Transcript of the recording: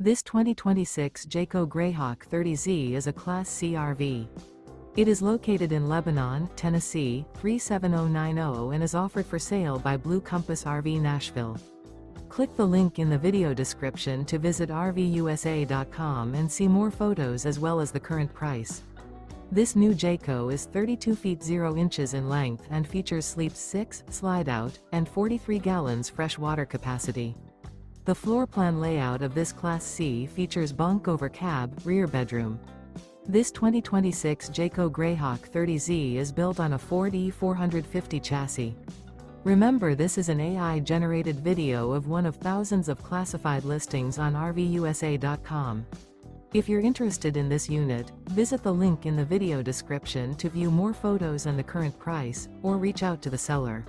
This 2026 Jayco Greyhawk 30Z is a Class C RV. It is located in Lebanon, Tennessee, 37090 and is offered for sale by Blue Compass RV Nashville. Click the link in the video description to visit RVUSA.com and see more photos as well as the current price. This new Jayco is 32 feet 0 inches in length and features sleeps 6, slide-out, and 43 gallons fresh water capacity. The floor plan layout of this Class C features bunk over cab, rear bedroom. This 2026 Jayco Greyhawk 30Z is built on a Ford E450 chassis. Remember, this is an AI-generated video of one of thousands of classified listings on RVUSA.com. If you're interested in this unit, visit the link in the video description to view more photos and the current price, or reach out to the seller.